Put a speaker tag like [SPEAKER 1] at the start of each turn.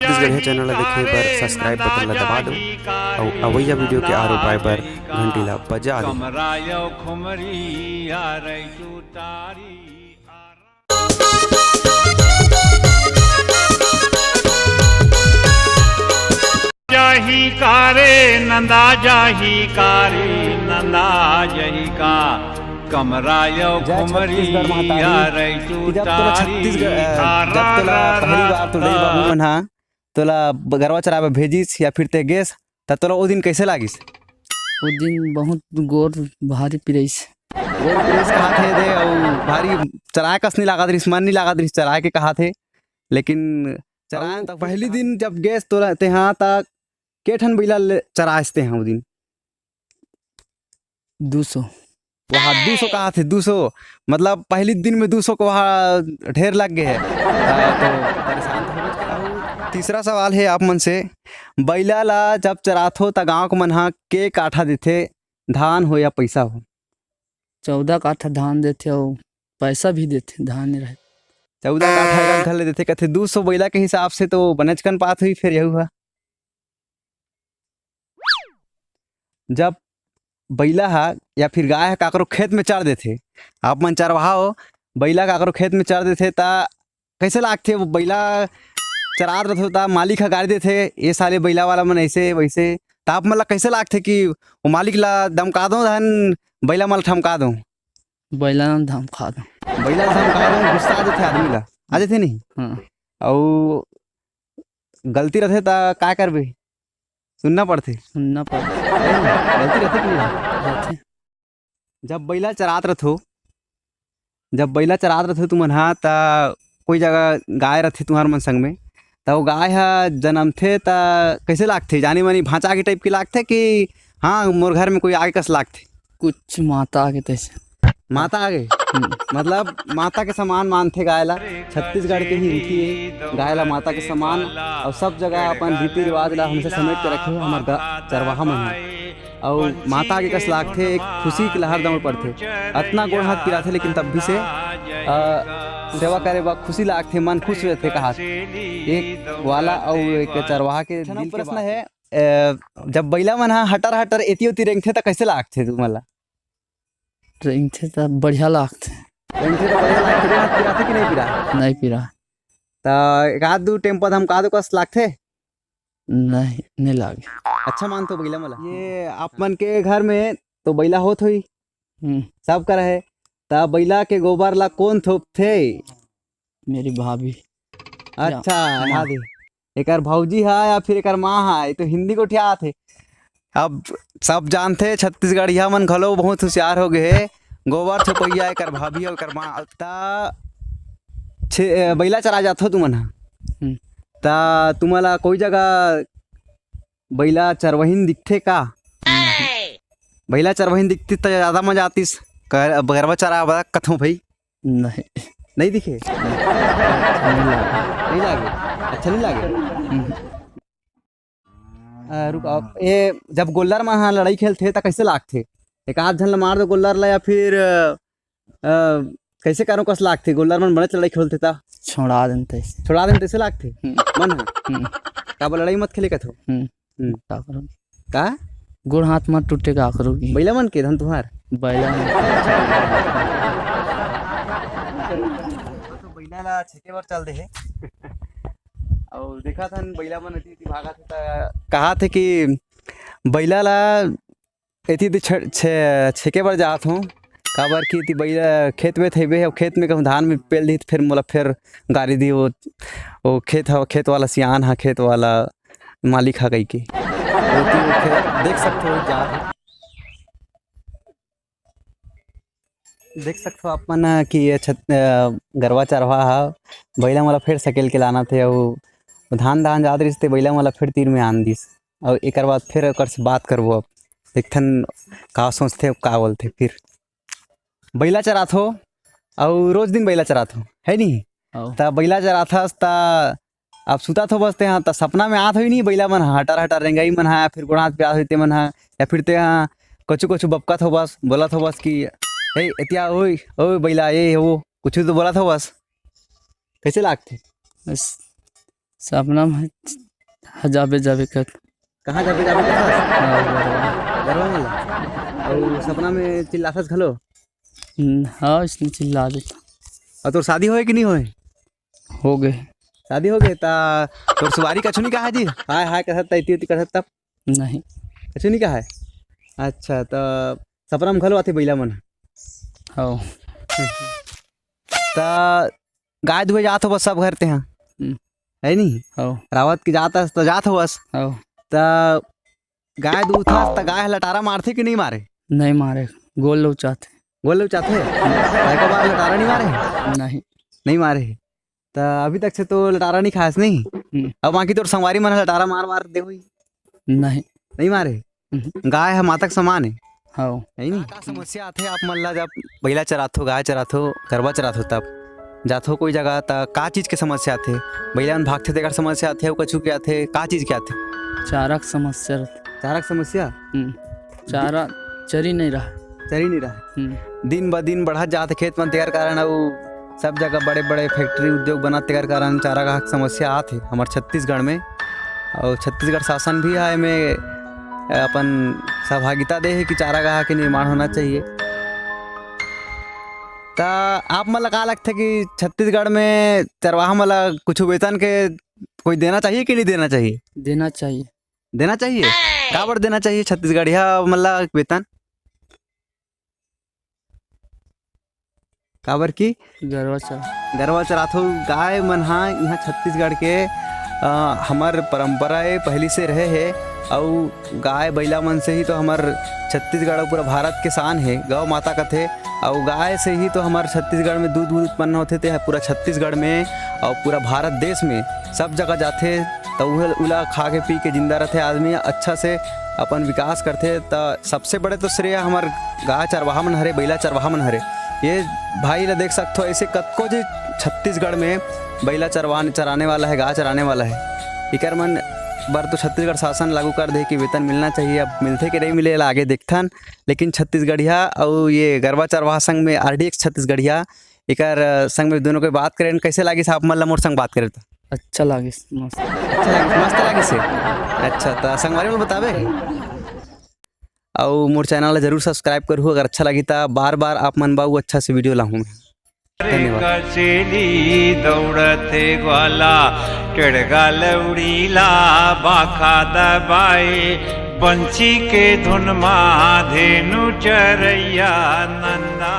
[SPEAKER 1] छत्तीसगढ़िया channel ला देखे बर subscribe button ला दबा दो और अवैया वीडियो के आरो पाए बर घंटी ला बजा दो।
[SPEAKER 2] जाही कारे नंदा जाही कारे नंदा जही का कमरायो खुमरी
[SPEAKER 3] तोला गरवा चरावे भेजिस या फिर ते गेस त तोला ओ दिन कैसे लागिस?
[SPEAKER 4] वो दिन बहुत गोर भारी पिरैस
[SPEAKER 3] गोर प्रेस कहा थे दे और भारी चराए कस नहीं लागत रिस मन नहीं लागत रिस चराए के कहा थे, लेकिन चराए तक पहली दिन जब गेस तोला ते हाँ तक के ठन बैला चरासते हैं वो दिन
[SPEAKER 4] 200
[SPEAKER 3] वहाँ 200 कहा थे 200 मतलब पहली दिन में 200 को वहाँ ढेर लग गए है तो परेशान तो। तीसरा सवाल है आप मन से, बैला ला जब चराथो त गाँव के मन हा के काठा देथे, धान हो या पैसा हो?
[SPEAKER 4] 14 काठा धान देते और पैसा भी देते, धान नहीं रहे
[SPEAKER 3] 14 काठा घर ले देते कहते 200 बैला के हिसाब से तो बनचकन पात हुई। फिर यही हुआ जब बैला हा या फिर गाय है काकरो खेत में चर देथे, आप मन चरवाहा हो बैला काकरो खेत में चर देथे ता कैसे लागथे? वो बैला चरात रथे ता मालिक हा गाड़ी देथे ये साले बैला वाला मन ऐसे वैसे, ता आप मन ला कैसे लागथे कि वो मालिक ला धमका दो धन बैला मन ठमका दो?
[SPEAKER 4] बैला नाम धाम खा दो,
[SPEAKER 3] बैला धमका दो गुस्सा आ जाथे आदमी ला, आ जाथे नहीं?
[SPEAKER 4] हाँ
[SPEAKER 3] और गलती रथे ता का करबे? सुनना पड़ते गलती रहते कि नहीं
[SPEAKER 4] रहते।
[SPEAKER 3] जब बैला चरात रथो तुमन हा ता कोई जगह गाय रथे तुम्हार मन संग में ता वो गाय हा जन्मथे ता कैसे लागथे? जानी मानी भांचा के टाइप की लागथे कि हाँ मोर घर में कोई आगे कस लागथे?
[SPEAKER 4] कुछ माता आगे तैसे
[SPEAKER 3] माता आगे मतलब माता के समान मानथे गाय ला। छत्तीसगढ़ के ही रीति है गाय ला माता के समान और सब जगह अपन रीति रिवाज ला हमसे समेट के रखे हमार चरवाहा मन है। और माता आगे कस लागथे एक खुशी की लहर दौड़ पड़थे, अतना गोड़ हाथ पिराथे लेकिन तब भी से सेवा करे बा खुशी लागथे, मन खुश रहथे कहा एक वाला। और एक चरवाहा के दिल के प्रश्न है, जब बैला मन हटर हटर एती ओती रेंगथे त कैसे लागथे तुमला?
[SPEAKER 4] रेंगथे तो बढ़िया लागते,
[SPEAKER 3] रेंगथे तो बढ़िया लागथे, गोड़ हाथ पिराथे कि नहीं पिरा?
[SPEAKER 4] नहीं पिरा
[SPEAKER 3] त एक आध दू टेम्पो धमका दो कस लागथे?
[SPEAKER 4] नहीं लागे।
[SPEAKER 3] अच्छा मानतो बैला मला। ये आप मन के घर में तो बैला होत हुई सब कर है ता बैला के गोबर ला कौन थोपथे?
[SPEAKER 4] मेरी भाभी।
[SPEAKER 3] अच्छा हाँ दे एकर भौजी है या फिर एकर माँ है? तो हिंदी को ठिया थे। अब सब जानते छत्तीसगढ़िया मन घलो बहुत होशियार हो गए है, गोबर थोपैया एकर भाभी और एकर माँ। ता बैला चरा जाथो तुमन हा ता तुम्हारा कोई जगह बैला चरवहीन दिखथे का? बैला चरवहीन दिखती तो ज्यादा मजा आतीस, गरवा चरा कथों भाई? नहीं दिखे नहीं लागे अच्छा नहीं लागे। रुक आप ये जब गोल्लर में हाँ लड़ाई खेलते तो कैसे लागथे? एक आध झन मार दो गोल्लर ला या फिर कैसे करो कस लागथे? गोल्लर मन बड़े लड़ाई खेलते ता
[SPEAKER 4] छोड़ा देते
[SPEAKER 3] तैसे लागथे मन का लड़ाई मत खेले कथो
[SPEAKER 4] क्या करो
[SPEAKER 3] का
[SPEAKER 4] गोड़ हाथ मत टूटे का करोगी
[SPEAKER 3] बैला मन के धन तुम्हार
[SPEAKER 4] बैला
[SPEAKER 3] तो बैला ला छेके बार चल दे है और देखा था बैला मन अति भागा थे कहा थे कि बैला ला अति छेके बार जात हूँ काबर की बैला खेत में थे और खेत में कहूँ धान में पेल दी फिर मोला फिर गाड़ी दी वो खेत वाला सियान हा खेत वाला मालिक हा गई के देख सकते हो देख सकते हो अपन कि गरवा चरवा हा बैला मला फिर सकेल के लाना थे और धान जात रही थे बैला मला फिर तीर में आन दिस और एक बाद फिर से बात करबो। अब देखथन का सोचते का बोलते। फिर बैला चराथो और रोज दिन बैला चराथो है नहीं ता बैला चराथस ता अब सुता थो बसते हाँ ता सपना में आत हो नहीं बैला मन हटर हटर रेंगाई मन हा फिर गोड़ हाथ प्यास होते मन हा या फिर ते हाँ कछु बपका थो बस बोला थो बस कि ए एतिया ओए ओए बैला ये वो कुछ तो बोला था बस कैसे लागते?
[SPEAKER 4] सपना में जाबे जाबे कर
[SPEAKER 3] कहाँ जाबे जाबे करथस गरवा वाला और सपना में चिल्लाथस घलो।
[SPEAKER 4] हाँ इसने चिल्ला देता।
[SPEAKER 3] और तोर शादी होए कि नहीं होए?
[SPEAKER 4] हो गए।
[SPEAKER 3] शादी हो गए ता तोर सवारी कछु नहीं कहा जी हाय हाय कहत ता इति कहत तब
[SPEAKER 4] नहीं
[SPEAKER 3] कछु नहीं कहा है। अच्छा तो सपना में घलो आथे बैला मन।
[SPEAKER 4] हो
[SPEAKER 3] ता गाय दुहे जात हो बस सब घर ते हैं है नहीं
[SPEAKER 4] हो
[SPEAKER 3] रावत की जात तो जात हो बस
[SPEAKER 4] हो
[SPEAKER 3] ता गाय दूथस ता गाय लटारा मारथे कि नहीं मारे?
[SPEAKER 4] नहीं मारे गोल लो चाहते
[SPEAKER 3] बोल लो चाहते का बार लटारा नहीं मारे?
[SPEAKER 4] नहीं
[SPEAKER 3] नहीं मारे ता अभी तक से तो लटारा नहीं खास नहीं। अब बाकी तोर संगवारी मन लटारा मार मार दे हुई
[SPEAKER 4] नहीं
[SPEAKER 3] नहीं मारे। गाय है मातक समान है
[SPEAKER 4] हो
[SPEAKER 3] नहीं नहीं का समस्या आथे आप मन ला जब बैला चराथो गाय चराथो गरवा चराथो तब जाथो कोई जगह ता का चीज के समस्या आथे? बैला मन भागथे तेकर समस्या आथे अउ कछु के आथे का चीज के आथे?
[SPEAKER 4] चारा की समस्या रहती।
[SPEAKER 3] चारा के समस्या
[SPEAKER 4] चारा चरी नहीं रहा।
[SPEAKER 3] चरी नहीं रहा दिन ब दिन बढ़त जात खेत मन तेकर कारण अउ सब जगह बड़े बड़े फैक्ट्री उद्योग बनत तेकर कारण चारा का समस्या आथे हमार छत्तीसगढ़ में। और छत्तीसगढ़ शासन भी है में अपन सहभागिता दे है कि चारागाह के निर्माण होना चाहिए। ता आप मन ला का लगता कि छत्तीसगढ़ में चरवाहा मन ला कुछ वेतन के कोई देना चाहिए कि नहीं देना चाहिए?
[SPEAKER 4] देना चाहिए।
[SPEAKER 3] देना चाहिए का बर देना चाहिए छत्तीसगढ़िया मन ला वेतन? काबर की गरवा चराथो गाय मन हाँ यहाँ छत्तीसगढ़ के हमार परंपराएं पहली से रहे है और गाय बैला मन से ही तो हमार छत्तीसगढ़ और पूरा भारत के शान है गौ माता कथे। और गाय से ही तो हमारे छत्तीसगढ़ में दूध उत्पन्न होते थे पूरा छत्तीसगढ़ में और पूरा भारत देश में सब जगह जाते तो उला खा के पी के जिंदा रहते आदमी अच्छा से अपन विकास करते। तो सबसे बड़े तो श्रेय हमार गाय चरवाहा मन हरे बैला चरवाहा मन हरे। ये भाई ला देख सकते हो ऐसे कतको जी छत्तीसगढ़ में बैला चराने वाला है गाय चराने वाला है। इकर मन बर तो छत्तीसगढ़ शासन लागू कर दे कि वेतन मिलना चाहिए। अब मिलते कि नहीं मिले आगे देखथन लेकिन छत्तीसगढ़िया और ये गरवा चरवाहा संघ में RDX छत्तीसगढ़िया इकर संग में दोनों को बात करें कैसे लागी साहब मन ला मोर संग बात करे तो
[SPEAKER 4] अच्छा लागे मस्त
[SPEAKER 3] मस्त लागे से। अच्छा तो संगवारी में बतावे और मोर चैनल ला जरूर सब्सक्राइब करूँ अगर अच्छा लगी तो बार बार आप मन बाऊ अच्छा से वीडियो लाऊं मैं।
[SPEAKER 2] कचेली दौड़ते ग्वाला टेढ़गा लौड़ीला बाखा दबाए बंसी के धुन मा धेनु चरैया नंदा।